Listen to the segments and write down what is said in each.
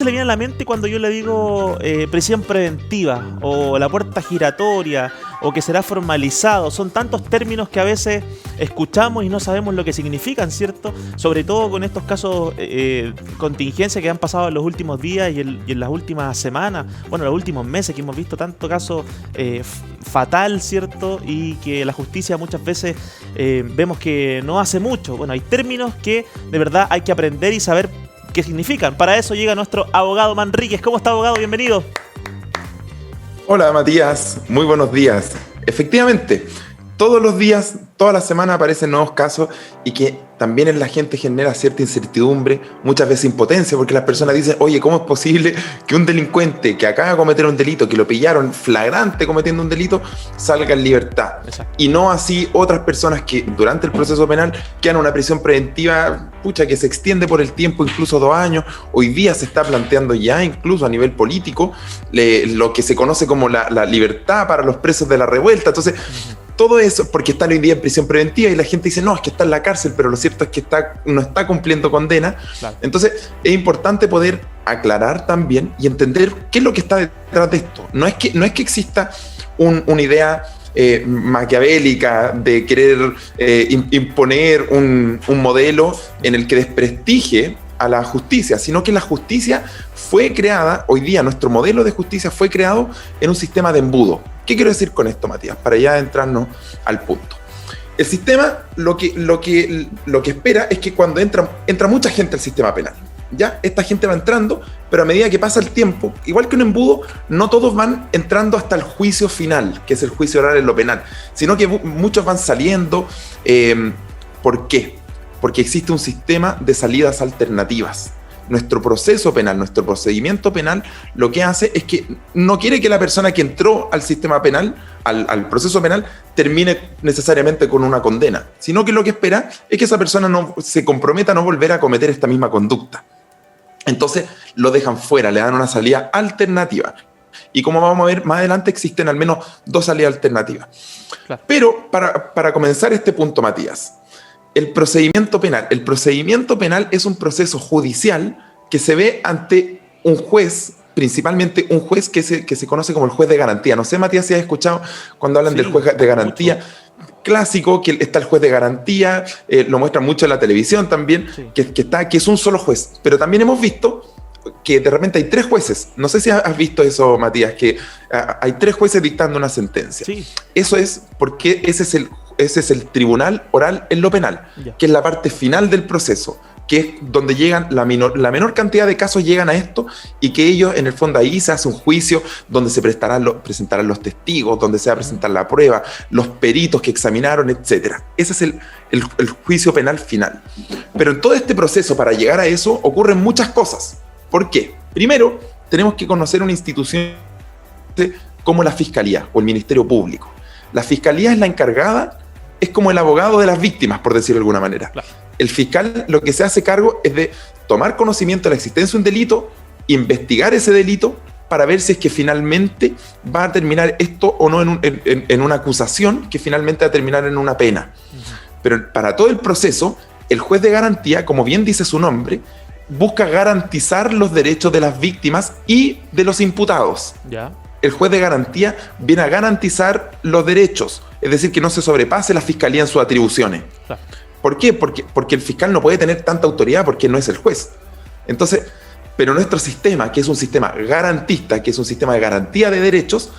se le viene a la mente cuando yo le digo prisión preventiva o la puerta giratoria o que será formalizado? Son tantos términos que a veces escuchamos y no sabemos lo que significan, ¿cierto? Sobre todo con estos casos contingencia que han pasado en los últimos días y en las últimas semanas, bueno, los últimos meses, que hemos visto tanto caso fatal, ¿cierto? Y que la justicia muchas veces vemos que no hace mucho. Bueno, hay términos que de verdad hay que aprender y saber qué significan. Para eso llega nuestro abogado Manríquez. ¿Cómo está, abogado? Bienvenido. Hola, Matías. Muy buenos días. Efectivamente, todos los días, toda la semana aparecen nuevos casos y que también en la gente genera cierta incertidumbre, muchas veces impotencia, porque las personas dicen, oye, ¿cómo es posible que un delincuente que acaba de cometer un delito, que lo pillaron flagrante cometiendo un delito, salga en libertad? Exacto. Y no así otras personas que durante el proceso penal quedan en una prisión preventiva, que se extiende por el tiempo, incluso 2 años. Hoy día se está planteando ya, incluso a nivel político, lo que se conoce como la libertad para los presos de la revuelta. Entonces, todo eso, porque está hoy día en prisión preventiva y la gente dice, no, es que está en la cárcel, pero lo cierto es que no está cumpliendo condena. Claro. Entonces, es importante poder aclarar también y entender qué es lo que está detrás de esto. No es que exista una idea maquiavélica de querer imponer un modelo en el que desprestigie a la justicia, sino que la justicia fue creada, hoy día nuestro modelo de justicia fue creado en un sistema de embudo. ¿Qué quiero decir con esto, Matías? Para ya adentrarnos al punto. El sistema lo que espera es que cuando entra mucha gente al sistema penal, ya esta gente va entrando, pero a medida que pasa el tiempo, igual que un embudo, no todos van entrando hasta el juicio final, que es el juicio oral en lo penal, sino que muchos van saliendo. ¿Por qué? Porque existe un sistema de salidas alternativas. Nuestro proceso penal, nuestro procedimiento penal, lo que hace es que no quiere que la persona que entró al sistema penal, al proceso penal, termine necesariamente con una condena, sino que lo que espera es que esa persona no se comprometa a no volver a cometer esta misma conducta. Entonces lo dejan fuera, le dan una salida alternativa. Y como vamos a ver más adelante, existen al menos 2 salidas alternativas. Claro. Pero para comenzar este punto, Matías, el procedimiento penal es un proceso judicial que se ve ante un juez, principalmente un juez que se conoce como el juez de garantía. No sé, Matías, si has escuchado cuando hablan del juez de garantía. Mucho. Clásico, que está el juez de garantía, lo muestran mucho en la televisión también, sí. que es un solo juez. Pero también hemos visto que de repente hay 3 jueces. No sé si has visto eso, Matías, que hay 3 jueces dictando una sentencia. Sí. Eso es porque ese es el tribunal oral en lo penal, que es la parte final del proceso, que es donde llegan la menor cantidad de casos llegan a esto, y que ellos, en el fondo, ahí se hace un juicio donde se presentarán los testigos, donde se va a presentar la prueba, los peritos que examinaron, etc. Ese es el juicio penal final. Pero en todo este proceso, para llegar a eso, ocurren muchas cosas. ¿Por qué? Primero, tenemos que conocer una institución como la Fiscalía o el Ministerio Público. La Fiscalía es la encargada, es como el abogado de las víctimas, por decirlo de alguna manera. Claro. El fiscal lo que se hace cargo es de tomar conocimiento de la existencia de un delito, investigar ese delito para ver si es que finalmente va a terminar esto o no en una acusación que finalmente va a terminar en una pena. Pero para todo el proceso, el juez de garantía, como bien dice su nombre, busca garantizar los derechos de las víctimas y de los imputados. Ya. El juez de garantía viene a garantizar los derechos, es decir, que no se sobrepase la fiscalía en sus atribuciones. Claro. ¿Por qué? Porque el fiscal no puede tener tanta autoridad porque no es el juez. Entonces, pero nuestro sistema, que es un sistema garantista, que es un sistema de garantía de derechos,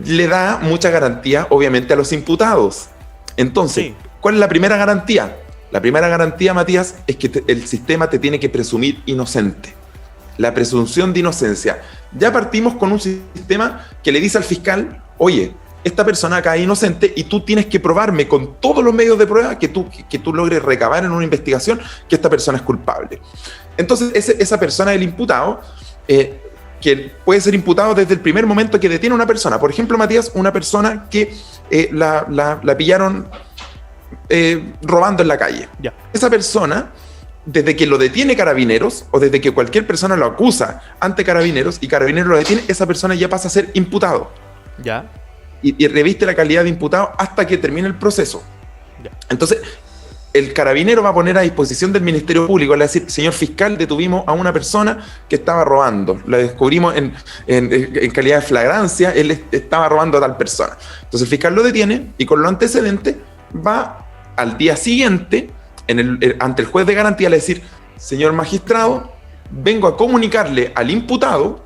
le da mucha garantía, obviamente, a los imputados. Entonces, sí. ¿Cuál es la primera garantía? La primera garantía, Matías, es que el sistema te tiene que presumir inocente. La presunción de inocencia. Ya partimos con un sistema que le dice al fiscal, oye, esta persona acá es inocente y tú tienes que probarme con todos los medios de prueba que tú logres recabar en una investigación que esta persona es culpable. Entonces, esa persona es el imputado, que puede ser imputado desde el primer momento que detiene a una persona. Por ejemplo, Matías, una persona que la pillaron robando en la calle. Ya. Esa persona, desde que lo detiene Carabineros o desde que cualquier persona lo acusa ante Carabineros y Carabineros lo detiene, esa persona ya pasa a ser imputado. Ya. Y reviste la calidad de imputado hasta que termine el proceso. Ya. Entonces, el carabinero va a poner a disposición del Ministerio Público, le va a decir, señor fiscal, detuvimos a una persona que estaba robando, la descubrimos en calidad de flagrancia, él estaba robando a tal persona. Entonces el fiscal lo detiene y con los antecedentes va al día siguiente ante el juez de garantía le decir, señor magistrado, vengo a comunicarle al imputado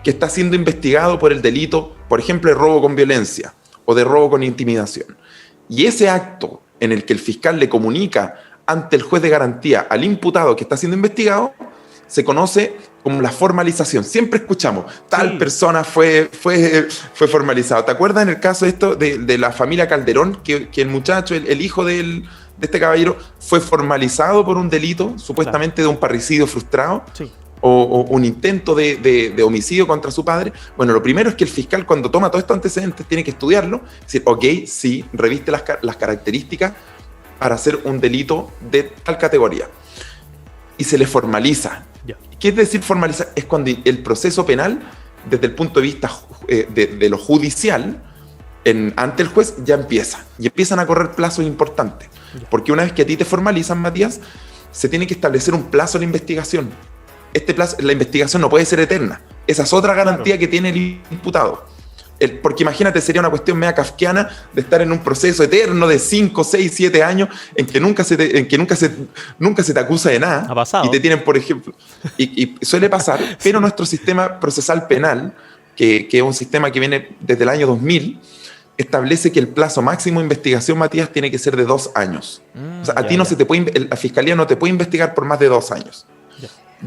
que está siendo investigado por el delito, por ejemplo, de robo con violencia o de robo con intimidación. Y ese acto en el que el fiscal le comunica ante el juez de garantía al imputado que está siendo investigado, se conoce como la formalización. Siempre escuchamos, tal persona fue formalizado. ¿Te acuerdas en el caso de la familia Calderón, que el muchacho, el hijo de este caballero, fue formalizado por un delito, supuestamente de un parricidio frustrado? Sí. O un intento de homicidio contra su padre? Bueno, lo primero es que el fiscal, cuando toma todos estos antecedentes, tiene que estudiarlo, decir, ok, sí, reviste las características para hacer un delito de tal categoría. Y se le formaliza. Yeah. ¿Qué es decir formalizar? Es cuando el proceso penal, desde el punto de vista de lo judicial, ante el juez, ya empieza. Y empiezan a correr plazos importantes. Yeah. Porque una vez que a ti te formalizan, Matías, se tiene que establecer un plazo de la investigación. Este plazo, la investigación no puede ser eterna. Esa es otra garantía que tiene el imputado. Porque imagínate, sería una cuestión media kafkiana de estar en un proceso eterno de 5, 6, 7 años en que nunca se te acusa de nada. Ha pasado. Y te tienen, por ejemplo, y suele pasar, pero nuestro sistema procesal penal, que es un sistema que viene desde el año 2000, establece que el plazo máximo de investigación, Matías, tiene que ser de 2 años. O sea, a ti no se te puede, la fiscalía no te puede investigar por más de 2 años.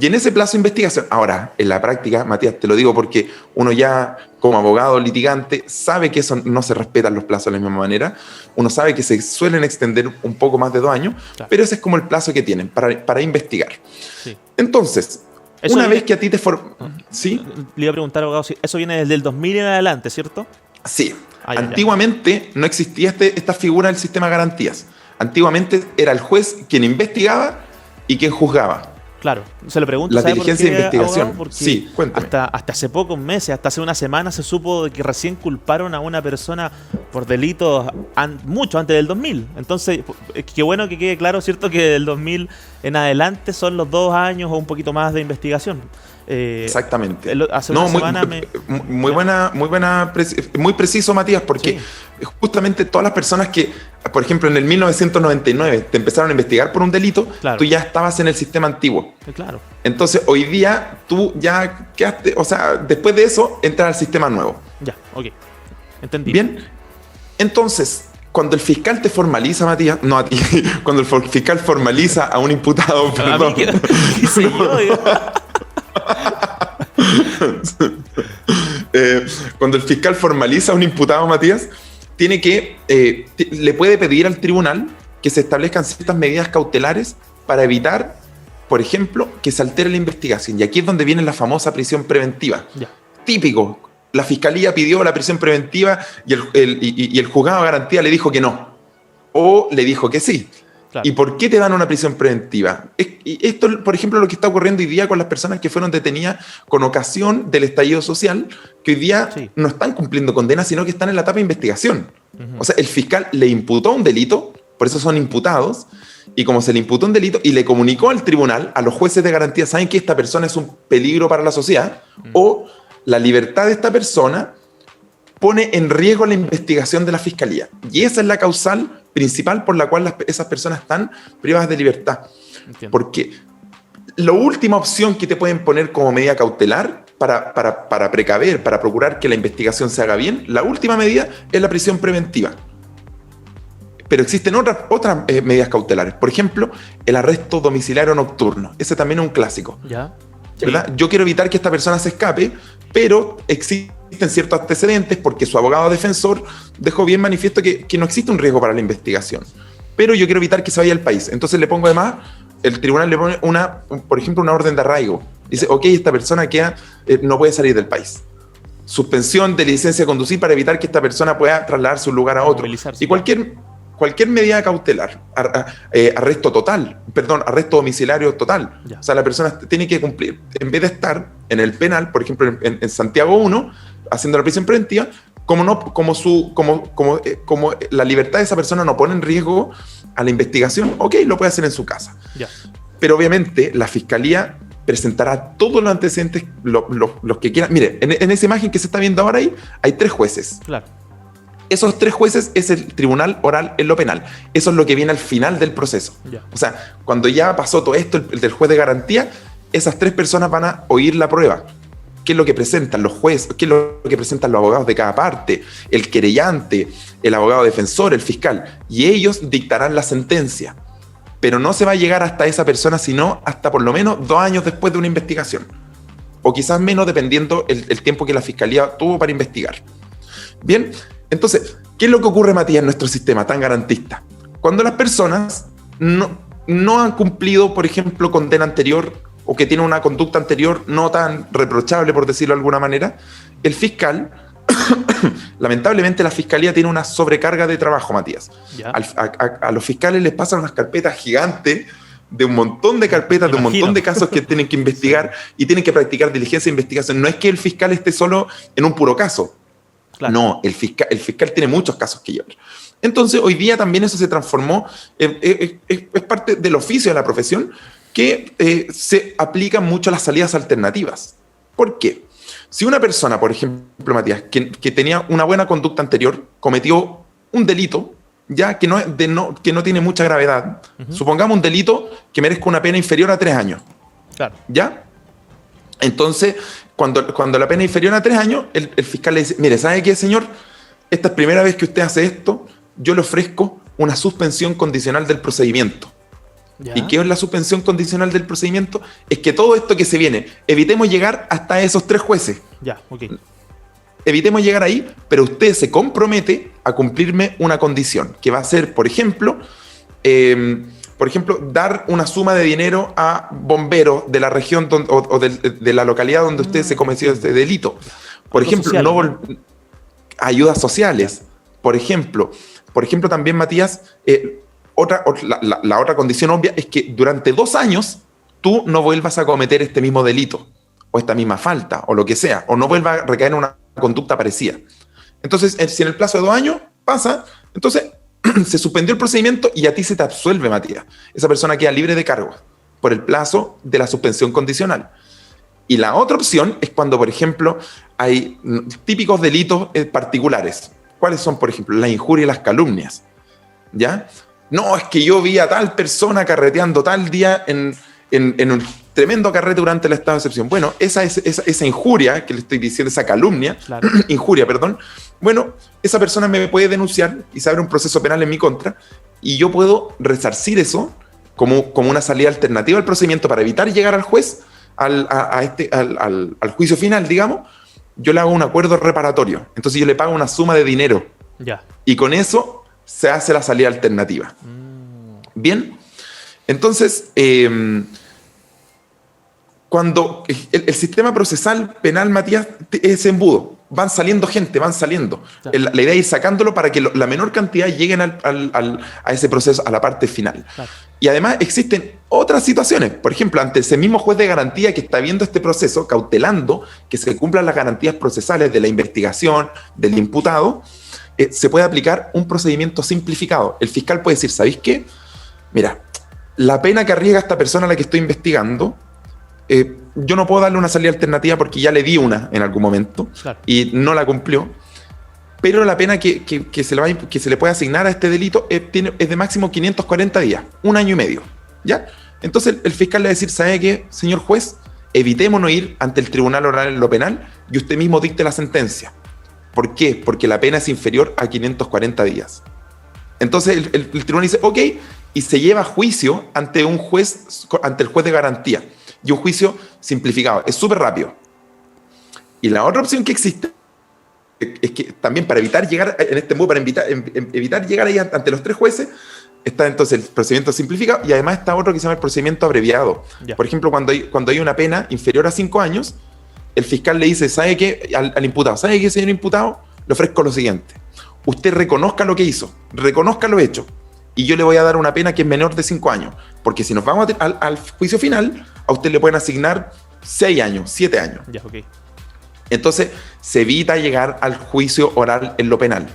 Y en ese plazo de investigación, ahora, en la práctica, Matías, te lo digo porque uno ya, como abogado litigante, sabe que eso no se respetan los plazos de la misma manera. Uno sabe que se suelen extender un poco más de 2 años, claro, pero ese es como el plazo que tienen para investigar. Sí. Entonces, una vez que a ti te ¿sí? Le iba a preguntar, abogado, si eso viene desde el 2000 en adelante, ¿cierto? Sí. Antiguamente no existía esta figura del sistema de garantías. Antiguamente era el juez quien investigaba y quien juzgaba. Claro, se lo pregunto. La diligencia de investigación. Abogado, sí, cuéntame. Hasta hace pocos meses, hasta hace una semana, se supo de que recién culparon a una persona por delitos mucho antes del 2000. Entonces, qué bueno que quede claro, ¿cierto? Que del 2000 en adelante son los 2 años o un poquito más de investigación. Exactamente. Hace una semana muy preciso, Matías, porque justamente todas las personas que, por ejemplo, en el 1999 te empezaron a investigar por un delito, claro, tú ya estabas en el sistema antiguo. Claro. Entonces, hoy día tú ya quedaste, o sea, después de eso, entras al sistema nuevo. Ya, ok. Entendí. Bien. Entonces, cuando el fiscal te formaliza, Matías, no a ti, cuando el fiscal formaliza a un imputado, perdón. ¿Qué sé yo? Cuando el fiscal formaliza a un imputado, Matías, tiene que le puede pedir al tribunal que se establezcan ciertas medidas cautelares para evitar, por ejemplo, que se altere la investigación. Y aquí es donde viene la famosa prisión preventiva. Ya. Típico. La fiscalía pidió la prisión preventiva y el juzgado de garantía le dijo que no. O le dijo que sí. Claro. ¿Y por qué te dan una prisión preventiva? Esto, por ejemplo, lo que está ocurriendo hoy día con las personas que fueron detenidas con ocasión del estallido social, que hoy día no están cumpliendo condena, sino que están en la etapa de investigación. O sea, el fiscal le imputó un delito, por eso son imputados, y como se le imputó un delito y le comunicó al tribunal, a los jueces de garantía, saben que esta persona es un peligro para la sociedad, o la libertad de esta persona pone en riesgo la investigación de la fiscalía. Y esa es la causal principal por la cual esas personas están privadas de libertad. Entiendo. Porque la última opción que te pueden poner como medida cautelar para precaver, para procurar que la investigación se haga bien, la última medida es la prisión preventiva. Pero existen otras medidas cautelares. Por ejemplo, el arresto domiciliario nocturno. Ese también es un clásico. ¿Ya? ¿Verdad? Sí. Yo quiero evitar que esta persona se escape, pero existen ciertos antecedentes porque su abogado defensor dejó bien manifiesto que no existe un riesgo para la investigación. Pero yo quiero evitar que se vaya al país. Entonces le pongo además, el tribunal le pone por ejemplo, una orden de arraigo. Dice, ok, esta persona no puede salir del país. Suspensión de licencia de conducir para evitar que esta persona pueda trasladarse de un lugar a otro. Y cualquier medida cautelar, arresto domiciliario total. Ya. O sea, la persona tiene que cumplir, en vez de estar en el penal, por ejemplo, en Santiago 1, haciendo la prisión preventiva, como la libertad de esa persona no pone en riesgo a la investigación, ok, lo puede hacer en su casa. Ya. Pero obviamente la fiscalía presentará todos los antecedentes, los que quieran. Mire, en esa imagen que se está viendo ahora ahí, hay 3 jueces. Claro. Esos 3 jueces es el tribunal oral en lo penal. Eso es lo que viene al final del proceso. Ya. O sea, cuando ya pasó todo esto, el del juez de garantía, esas 3 personas van a oír la prueba. ¿Qué es lo que presentan los jueces? ¿Qué es lo que presentan los abogados de cada parte? El querellante, el abogado defensor, el fiscal. Y ellos dictarán la sentencia. Pero no se va a llegar hasta esa persona, sino hasta por lo menos 2 años después de una investigación. O quizás menos, dependiendo el tiempo que la fiscalía tuvo para investigar. Bien, entonces, ¿qué es lo que ocurre, Matías, en nuestro sistema tan garantista? Cuando las personas no han cumplido, por ejemplo, condena anterior o que tienen una conducta anterior no tan reprochable, por decirlo de alguna manera, el fiscal, lamentablemente la fiscalía tiene una sobrecarga de trabajo, Matías. A los fiscales les pasan unas carpetas gigantes de un montón de carpetas, de un montón de casos que tienen que investigar y tienen que practicar diligencia de investigación. No es que el fiscal esté solo en un puro caso. Claro. No, el fiscal tiene muchos casos que llevar. Entonces, hoy día también eso se transformó, es parte del oficio de la profesión, que se aplican mucho las salidas alternativas. ¿Por qué? Si una persona, por ejemplo, Matías, que tenía una buena conducta anterior, cometió un delito, ya que no tiene mucha gravedad, supongamos un delito que merezca una pena inferior a 3 años. Claro. ¿Ya? Entonces, cuando la pena es inferior a 3 años, el fiscal le dice, mire, ¿sabe qué, señor? Esta es primera vez que usted hace esto, yo le ofrezco una suspensión condicional del procedimiento. ¿Ya? ¿Y qué es la suspensión condicional del procedimiento? Es que todo esto que se viene, evitemos llegar hasta esos 3 jueces. Ya, ok. Evitemos llegar ahí, pero usted se compromete a cumplirme una condición, que va a ser, por ejemplo, dar una suma de dinero a bomberos de la región o de la localidad donde usted se cometió este delito. Por ejemplo, ayudas sociales. Por ejemplo, también, Matías, la otra condición obvia es que durante 2 años tú no vuelvas a cometer este mismo delito o esta misma falta o lo que sea, o no vuelvas a recaer en una conducta parecida. Entonces, si en el plazo de 2 años pasa, entonces se suspendió el procedimiento y a ti se te absuelve, Matías. Esa persona queda libre de cargo por el plazo de la suspensión condicional. Y la otra opción es cuando, por ejemplo, hay típicos delitos particulares. ¿Cuáles son, por ejemplo? La injuria y las calumnias. ¿Ya? No, es que yo vi a tal persona carreteando tal día en un tremendo carrete durante el estado de excepción. Bueno, esa injuria que le estoy diciendo, esa calumnia, claro. Injuria, perdón. Bueno, esa persona me puede denunciar y se abre un proceso penal en mi contra y yo puedo resarcir eso como una salida alternativa al procedimiento para evitar llegar al juez, al juicio final, digamos. Yo le hago un acuerdo reparatorio. Entonces yo le pago una suma de dinero. Ya. Y con eso se hace la salida alternativa. Bien. Entonces, cuando el sistema procesal penal, Matías, es embudo. Van saliendo gente, van saliendo. Claro. La idea es ir sacándolo para que la menor cantidad lleguen a ese proceso, a la parte final. Claro. Y además existen otras situaciones. Por ejemplo, ante ese mismo juez de garantía que está viendo este proceso, cautelando que se cumplan las garantías procesales de la investigación, del imputado, se puede aplicar un procedimiento simplificado. El fiscal puede decir, ¿sabéis qué? Mira, la pena que arriesga esta persona a la que estoy investigando, yo no puedo darle una salida alternativa porque ya le di una en algún momento, claro, y no la cumplió, pero la pena que se le puede asignar a este delito es de máximo 540 días, 1 año y medio, ¿ya? Entonces el fiscal le va a decir, ¿sabe qué, señor juez? Evitémonos ir ante el tribunal oral en lo penal y usted mismo dicte la sentencia. ¿Por qué? Porque la pena es inferior a 540 días. Entonces el tribunal dice, ok, y se lleva a juicio ante un juez, ante el juez de garantía. Y un juicio simplificado. Es súper rápido. Y la otra opción que existe es que también para evitar llegar en este modo, para evitar llegar ahí ante los 3 jueces, está entonces el procedimiento simplificado y además está otro que se llama el procedimiento abreviado. Ya. Por ejemplo, cuando hay una pena inferior a 5 años, el fiscal le dice, ¿sabe qué? Al imputado, ¿sabe qué, señor imputado? Le ofrezco lo siguiente. Usted reconozca lo que hizo, reconozca lo hecho. Y yo le voy a dar una pena que es menor de 5 años. Porque si nos vamos al juicio final, a usted le pueden asignar 6 años, 7 años. Ya, okay. Entonces, se evita llegar al juicio oral en lo penal.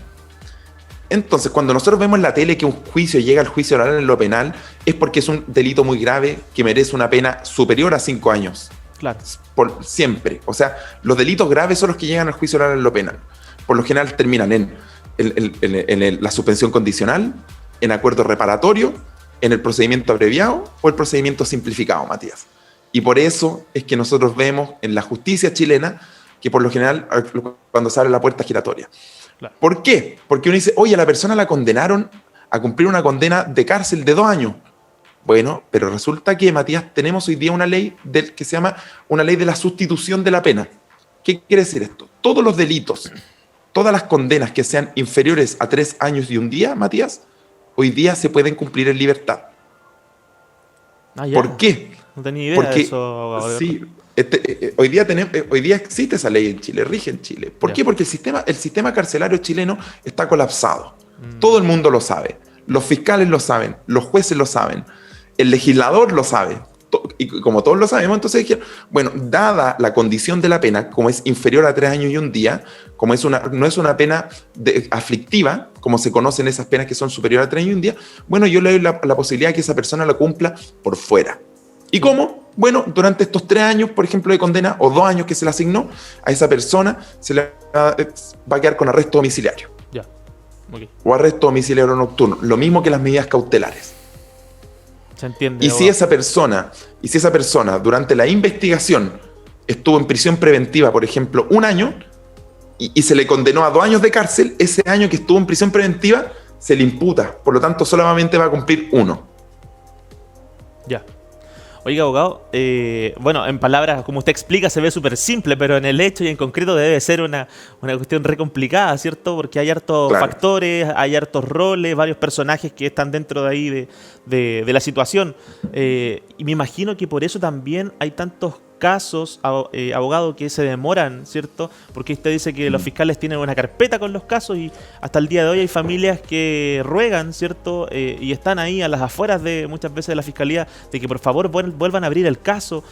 Entonces, cuando nosotros vemos en la tele que un juicio llega al juicio oral en lo penal, es porque es un delito muy grave que merece una pena superior a 5 años. Claro. Por siempre. O sea, los delitos graves son los que llegan al juicio oral en lo penal. Por lo general terminan en la suspensión condicional, en acuerdo reparatorio, en el procedimiento abreviado o el procedimiento simplificado, Matías. Y por eso es que nosotros vemos en la justicia chilena que por lo general cuando se abre la puerta giratoria. Claro. ¿Por qué? Porque uno dice, oye, a la persona la condenaron a cumplir una condena de cárcel de 2 años. Bueno, pero resulta que, Matías, tenemos hoy día una ley que se llama una ley de la sustitución de la pena. ¿Qué quiere decir esto? Todos los delitos, todas las condenas que sean inferiores a 3 años y 1 día, Matías, hoy día se pueden cumplir en libertad. ¿Por qué? No tenía idea Porque, de eso. Sí, hoy día existe esa ley en Chile, rige en Chile. ¿Por qué? Porque el sistema carcelario chileno está colapsado. Todo el mundo lo sabe. Los fiscales lo saben, los jueces lo saben, el legislador lo sabe. Y como todos lo sabemos, entonces dijeron, bueno, dada la condición de la pena, como es inferior a 3 años y 1 día, como no es una pena aflictiva, como se conocen esas penas que son superiores a 3 años y 1 día, bueno, yo le doy la posibilidad de que esa persona la cumpla por fuera. ¿Y cómo? Bueno, durante estos 3 años, por ejemplo, de condena, o 2 años que se le asignó, a esa persona se le va a quedar con arresto domiciliario. Ya. Okay. O arresto domiciliario nocturno. Lo mismo que las medidas cautelares. Se entiende. Y si esa persona durante la investigación estuvo en prisión preventiva, por ejemplo, 1 año, y se le condenó a 2 años de cárcel, ese año que estuvo en prisión preventiva se le imputa. Por lo tanto, solamente va a cumplir 1. Ya. Oiga, abogado, bueno, en palabras, como usted explica, se ve súper simple, pero en el hecho y en concreto debe ser una cuestión re complicada, ¿cierto? Porque hay hartos factores, hay hartos roles, varios personajes que están dentro de ahí de la situación. Y me imagino que por eso también hay tantos casos, abogado, que se demoran, ¿cierto? Porque usted dice que los fiscales tienen una carpeta con los casos y hasta el día de hoy hay familias que ruegan, ¿cierto? Y están ahí a las afueras muchas veces de la fiscalía de que por favor vuelvan a abrir el caso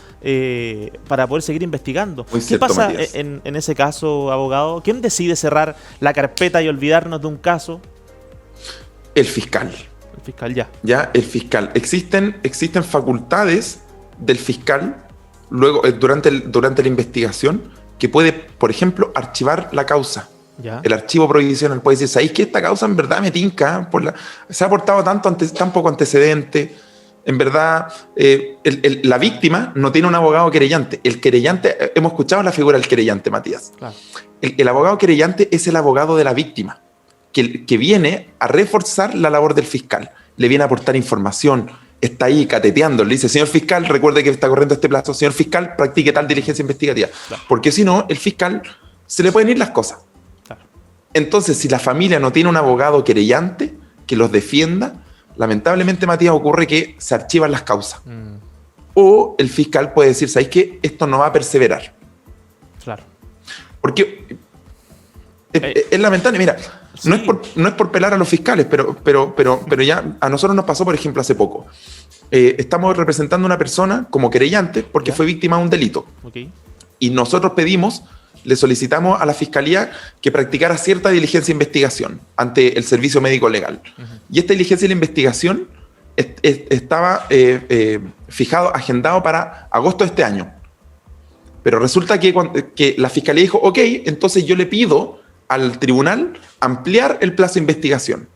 para poder seguir investigando. Muy ¿Qué cierto, pasa en ese caso, abogado? ¿Quién decide cerrar la carpeta y olvidarnos de un caso? El fiscal. El fiscal, ya. Ya, el fiscal. Existen facultades del fiscal luego durante la investigación que puede, por ejemplo, archivar la causa. Ya. El archivo provisional puede decir, ¿sabéis que esta causa en verdad me tinca? Se ha aportado tan poco antecedente. En verdad, la víctima no tiene un abogado querellante. El querellante, hemos escuchado la figura del querellante, Matías. Claro. El abogado querellante es el abogado de la víctima, que viene a reforzar la labor del fiscal. Le viene a aportar información, está ahí cateteando, le dice, señor fiscal, recuerde que está corriendo este plazo, señor fiscal, practique tal diligencia investigativa. Claro. Porque si no, el fiscal se le pueden ir las cosas. Claro. Entonces, si la familia no tiene un abogado querellante que los defienda, lamentablemente, Matías, ocurre que se archivan las causas. O el fiscal puede decir, ¿sabéis qué? Esto no va a perseverar. Claro. Porque es lamentable, mira, sí. no es por pelar a los fiscales, pero ya a nosotros nos pasó, por ejemplo, hace poco. Estamos representando a una persona como querellante porque fue víctima de un delito. Okay. Y nosotros le solicitamos a la fiscalía que practicara cierta diligencia de investigación ante el servicio médico legal. Y esta diligencia de investigación estaba agendado para agosto de este año. Pero resulta que la fiscalía dijo, ok, entonces yo le pido al tribunal ampliar el plazo de investigación.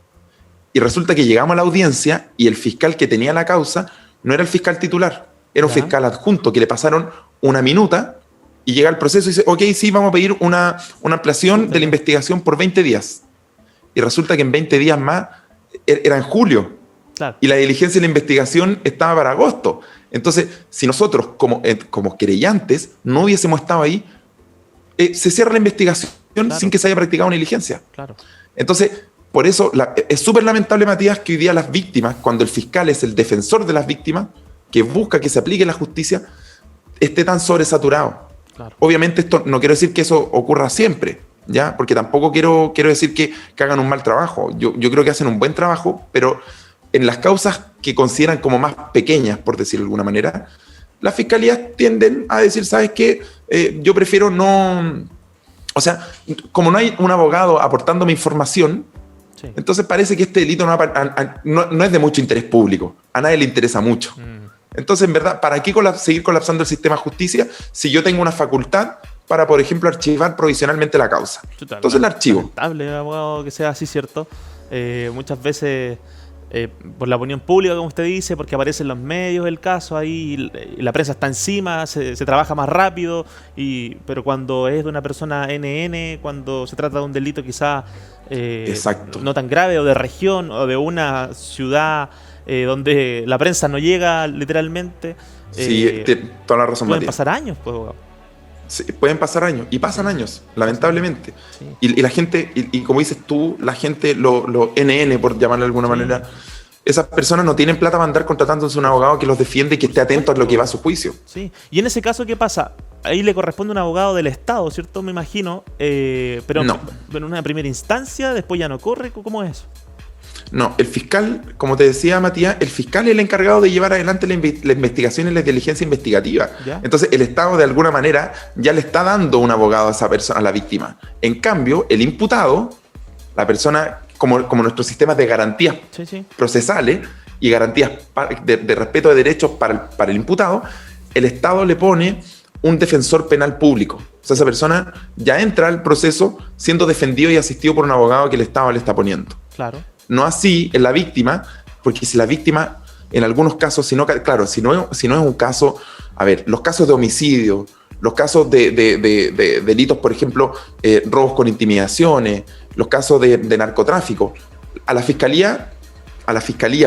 Y resulta que llegamos a la audiencia y el fiscal que tenía la causa no era el fiscal titular, era un fiscal adjunto que le pasaron una minuta y llega al proceso y dice, ok, sí, vamos a pedir una ampliación de la investigación por 20 días. Y resulta que en 20 días más era en julio. Claro. Y la diligencia de la investigación estaba para agosto. Entonces, si nosotros como querellantes no hubiésemos estado ahí, se cierra la investigación sin que se haya practicado una diligencia. Claro. Entonces, por eso es súper lamentable, Matías, que hoy día las víctimas, cuando el fiscal es el defensor de las víctimas, que busca que se aplique la justicia, esté tan sobresaturado. Claro. Obviamente esto no quiero decir que eso ocurra siempre, ¿ya? Porque tampoco quiero decir que hagan un mal trabajo. Yo creo que hacen un buen trabajo, pero en las causas que consideran como más pequeñas, por decirlo de alguna manera, las fiscalías tienden a decir, ¿sabes qué? Yo prefiero no... O sea, como no hay un abogado aportándome información, Sí. Entonces parece que este delito no es de mucho interés público, a nadie le interesa mucho. Entonces, en verdad, ¿para qué seguir colapsando el sistema de justicia si yo tengo una facultad para, por ejemplo, archivar provisionalmente la causa? Entonces la archivo. Lamentable, abogado, que sea así, ¿cierto? Muchas veces por la opinión pública, como usted dice, porque aparece en los medios el caso ahí, y la prensa está encima, se trabaja más rápido, pero cuando es de una persona NN, cuando se trata de un delito quizá no tan grave, o de región, o de una ciudad donde la prensa no llega literalmente, sí, toda la razón, pueden Matías. pasar años, pues, abogado. Sí, pueden pasar años, y pasan años, lamentablemente. Sí. Y la gente, y como dices tú, la gente, lo NN, por llamarlo de alguna manera, esas personas no tienen plata para andar contratándose un abogado que los defiende y que esté atento a lo que va a su juicio. Sí. Y en ese caso, ¿qué pasa? Ahí le corresponde a un abogado del Estado, ¿cierto? Me imagino. Pero No. en una primera instancia, después ya no corre. ¿Cómo es eso? No, el fiscal, como te decía Matías, el fiscal es el encargado de llevar adelante la investigación y la diligencia investigativa. ¿Ya? Entonces, el Estado, de alguna manera, ya le está dando un abogado a esa persona, a la víctima. En cambio, el imputado, la persona, como nuestros sistemas de garantías procesales y garantías de respeto de derechos para el imputado, el Estado le pone un defensor penal público. O sea, esa persona ya entra al proceso siendo defendido y asistido por un abogado que el Estado le está poniendo. Claro. No así en la víctima, porque si la víctima, en algunos casos, si no es un caso, a ver, los casos de homicidio, los casos de delitos, por ejemplo, robos con intimidaciones, los casos de narcotráfico, a la fiscalía,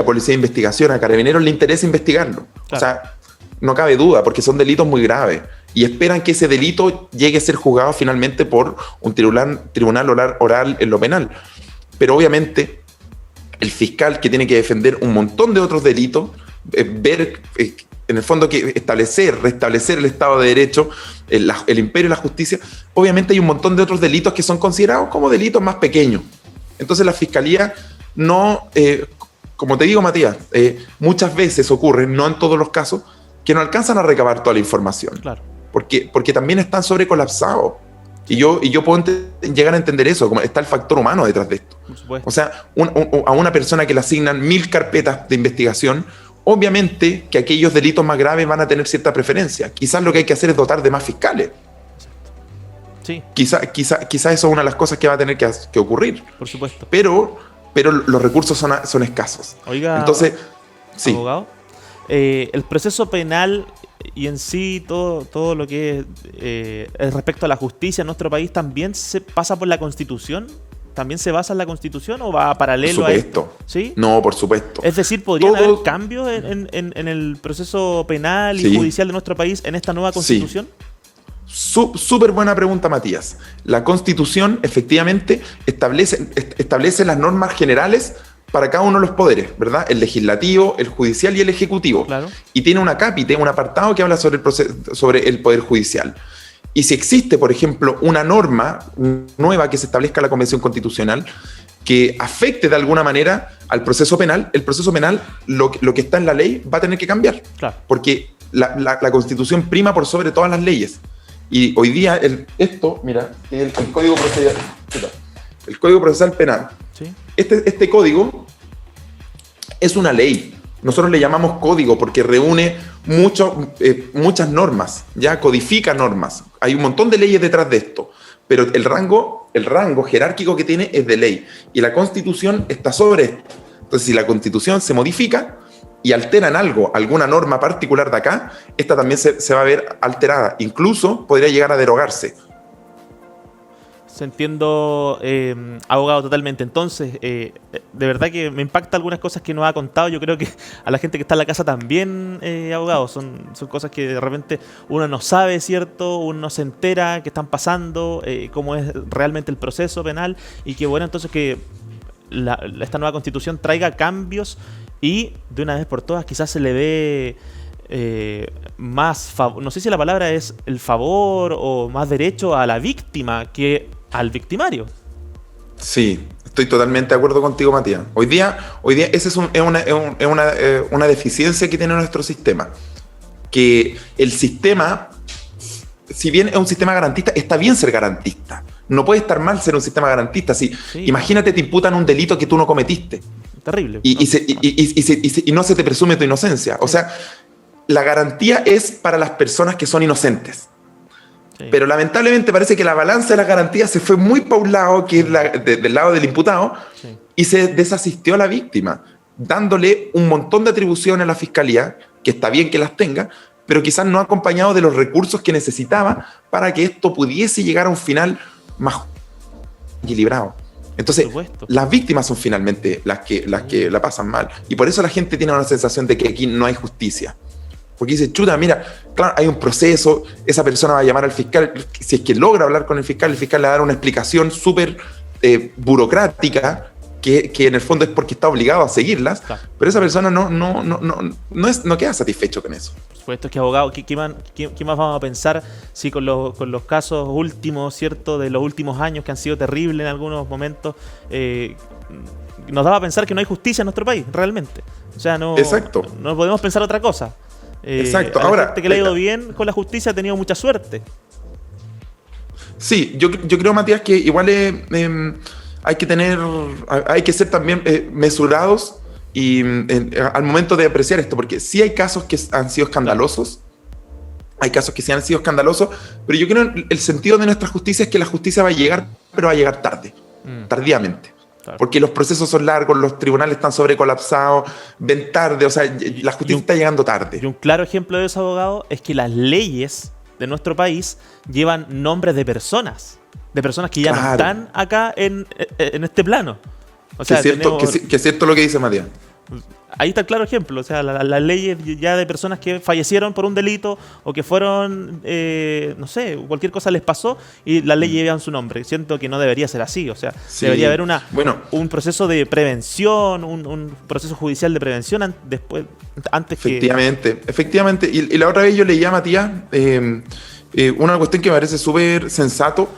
policía de investigación, a carabineros le interesa investigarlo. Claro. O sea, no cabe duda, porque son delitos muy graves y esperan que ese delito llegue a ser juzgado finalmente por un tribunal oral en lo penal. Pero obviamente el fiscal, que tiene que defender un montón de otros delitos, en el fondo que restablecer el Estado de Derecho, el imperio y la justicia, obviamente hay un montón de otros delitos que son considerados como delitos más pequeños. Entonces la fiscalía no, como te digo, Matías, muchas veces ocurre, no en todos los casos, que no alcanzan a recabar toda la información. Claro. Porque también están sobrecolapsados. Y yo puedo llegar a entender eso, como está el factor humano detrás de esto. Por supuesto. O sea, a una persona que le asignan 1000 carpetas de investigación, obviamente que aquellos delitos más graves van a tener cierta preferencia. Quizás lo que hay que hacer es dotar de más fiscales. Sí. Quizás eso es una de las cosas que va a tener que ocurrir. Por supuesto. Pero los recursos son escasos. Oiga, entonces, sí. Abogado, el proceso penal y en sí todo lo que es respecto a la justicia en nuestro país también se pasa por la Constitución. ¿También se basa en la Constitución o va paralelo a esto? ¿Sí? No, por supuesto. Es decir, ¿podrían haber cambios en el proceso penal y judicial de nuestro país en esta nueva Constitución? Sí. Súper buena pregunta, Matías. La Constitución efectivamente establece las normas generales para cada uno de los poderes, ¿verdad? El legislativo, el judicial y el ejecutivo. Claro. Y tiene un acápite, un apartado que habla sobre el poder judicial. Y si existe, por ejemplo, una norma nueva que se establezca en la Convención Constitucional que afecte de alguna manera al proceso penal, el proceso penal, lo que está en la ley, va a tener que cambiar. Claro. Porque la Constitución prima por sobre todas las leyes. Y hoy día, el Código Procesal, el Código Procesal Penal, ¿sí? Este código es una ley. Nosotros le llamamos código porque reúne muchas normas, ya codifica normas. Hay un montón de leyes detrás de esto, pero el rango jerárquico que tiene es de ley. Y la Constitución está sobre esto. Entonces, si la Constitución se modifica y altera en algo, alguna norma particular de acá, esta también se va a ver alterada. Incluso podría llegar a derogarse. Se entiendo, abogado, totalmente. Entonces, de verdad que me impacta algunas cosas que nos ha contado. Yo creo que a la gente que está en la casa también, abogado, son cosas que de repente uno no sabe, ¿cierto? Uno no se entera que están pasando, cómo es realmente el proceso penal, y que bueno, entonces que esta nueva Constitución traiga cambios y de una vez por todas quizás se le dé más, no sé si la palabra es el favor o más derecho a la víctima que al victimario. Sí, estoy totalmente de acuerdo contigo, Matías. Hoy día esa es una deficiencia que tiene nuestro sistema. Que el sistema, si bien es un sistema garantista, está bien ser garantista. No puede estar mal ser un sistema garantista. Si, Sí. Imagínate, te imputan un delito que tú no cometiste Terrible. y no se te presume tu inocencia. O sea, la garantía es para las personas que son inocentes. Sí. Pero lamentablemente parece que la balanza de las garantías se fue muy para un lado, que es del lado del imputado, Sí. y se desasistió a la víctima, dándole un montón de atribuciones a la fiscalía, que está bien que las tenga, pero quizás no acompañado de los recursos que necesitaba para que esto pudiese llegar a un final más equilibrado. Entonces, las víctimas son finalmente las que la pasan mal. Y por eso la gente tiene una sensación de que aquí no hay justicia. Porque dice, chuta, mira, claro, hay un proceso, esa persona va a llamar al fiscal, si es que logra hablar con el fiscal le va a dar una explicación súper burocrática, que en el fondo es porque está obligado a seguirlas, claro. Pero esa persona no queda satisfecho con eso. Por supuesto, es que abogado, ¿qué más vamos a pensar si con los casos últimos, ¿cierto?, de los últimos años que han sido terribles en algunos momentos, nos daba a pensar que no hay justicia en nuestro país, realmente. O sea, no podemos pensar otra cosa. Exacto. A la Ahora, gente que le ha ido bien con la justicia ha tenido mucha suerte. Sí, yo creo, Matías, que igual hay que ser también mesurados y al momento de apreciar esto, porque sí hay casos que han sido escandalosos, hay casos que sí han sido escandalosos, pero yo creo que el sentido de nuestra justicia es que la justicia va a llegar, pero va a llegar tardíamente. Claro. Porque los procesos son largos, los tribunales están sobrecolapsados, ven tarde, o sea, la justicia está llegando tarde. Y un claro ejemplo de eso, abogado, es que las leyes de nuestro país llevan nombres de personas que ya no están acá en este plano. O sea, que es cierto lo que dice Matías. Ahí está el claro ejemplo, o sea, las leyes ya de personas que fallecieron por un delito o que fueron, no sé, cualquier cosa les pasó y las leyes llevan su nombre. Siento que no debería ser así, o sea, debería haber un proceso de prevención, un proceso judicial de prevención antes Efectivamente. Y la otra vez yo leía a Matías una cuestión que me parece súper sensato,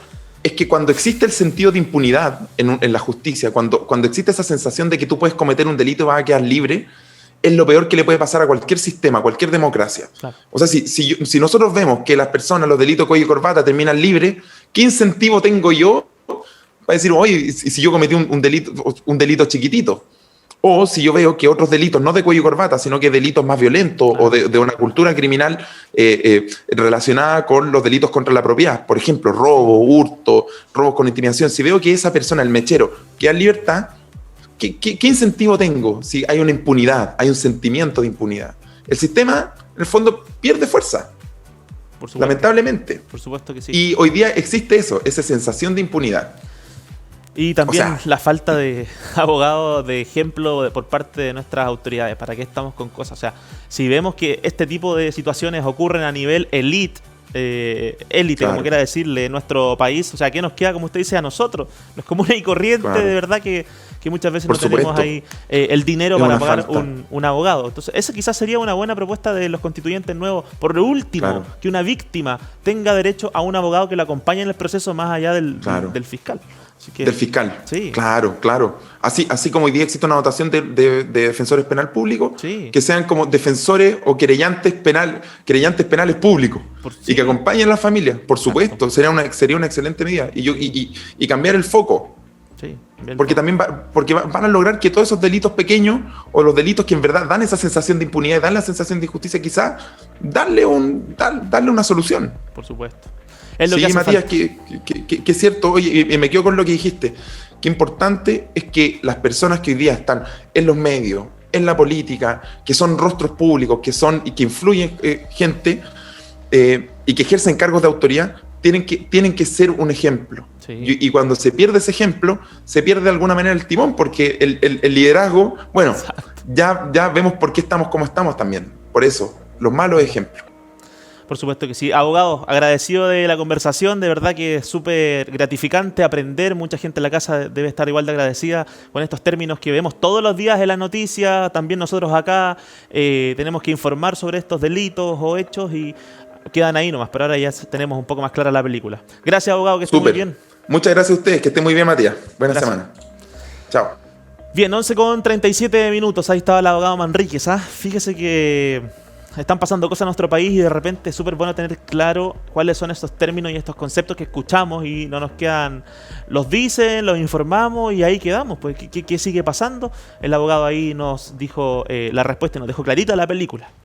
es que cuando existe el sentido de impunidad en la justicia, cuando existe esa sensación de que tú puedes cometer un delito y vas a quedar libre, es lo peor que le puede pasar a cualquier sistema, a cualquier democracia. Claro. O sea, si nosotros vemos que las personas, los delitos cuello y corbata terminan libres, ¿qué incentivo tengo yo para decir, oye, si yo cometí un delito chiquitito? O si yo veo que otros delitos, no de cuello y corbata, sino que delitos más violentos o de una cultura criminal relacionada con los delitos contra la propiedad, por ejemplo, robo, hurto, robos con intimidación, si veo que esa persona, el mechero, queda en libertad, ¿qué incentivo tengo si hay una impunidad, hay un sentimiento de impunidad? El sistema, en el fondo, pierde fuerza, lamentablemente. Por supuesto que sí. Y hoy día existe esa sensación de impunidad. Y también la falta de abogados de ejemplo por parte de nuestras autoridades. ¿Para qué estamos con cosas? O sea, si vemos que este tipo de situaciones ocurren a nivel élite, como quiera decirle, en nuestro país, o sea, ¿qué nos queda, como usted dice, a nosotros? Los comunes y corrientes, de verdad que muchas veces no tenemos ahí el dinero para pagar un abogado. Entonces, esa quizás sería una buena propuesta de los constituyentes nuevos. Por lo último, que una víctima tenga derecho a un abogado que lo acompañe en el proceso más allá del fiscal. Del fiscal, claro. Así como hoy día existe una dotación de defensores penal públicos, que sean como defensores o querellantes penales públicos y que acompañen a la familia, por supuesto, sería una excelente medida. Y cambiar el foco. Porque también van a lograr que todos esos delitos pequeños o los delitos que en verdad dan esa sensación de impunidad y dan la sensación de injusticia, quizás darle una solución. Por supuesto. Es lo que hace Matías, falta. que es cierto. Oye, y me quedo con lo que dijiste. Qué importante es que las personas que hoy día están en los medios, en la política, que son rostros públicos, y que influyen gente y que ejercen cargos de autoridad, tienen que ser un ejemplo. Y cuando se pierde ese ejemplo, se pierde de alguna manera el timón, porque el liderazgo, bueno, ya vemos por qué estamos como estamos también. Por eso, los malos ejemplos. Por supuesto que sí. Abogado, agradecido de la conversación, de verdad que es súper gratificante aprender. Mucha gente en la casa debe estar igual de agradecida con estos términos que vemos todos los días en la noticia. También nosotros acá tenemos que informar sobre estos delitos o hechos y quedan ahí nomás, pero ahora ya tenemos un poco más clara la película. Gracias, abogado, que esté muy bien. Muchas gracias a ustedes, que esté muy bien, Matías. Buena semana. Chao. Bien, 11:37 minutos, ahí estaba el abogado Manríquez. Fíjese que están pasando cosas en nuestro país y de repente es súper bueno tener claro cuáles son estos términos y estos conceptos que escuchamos y no nos quedan, los dicen, los informamos y ahí quedamos. Pues, ¿qué sigue pasando? El abogado ahí nos dijo la respuesta y nos dejó clarita la película.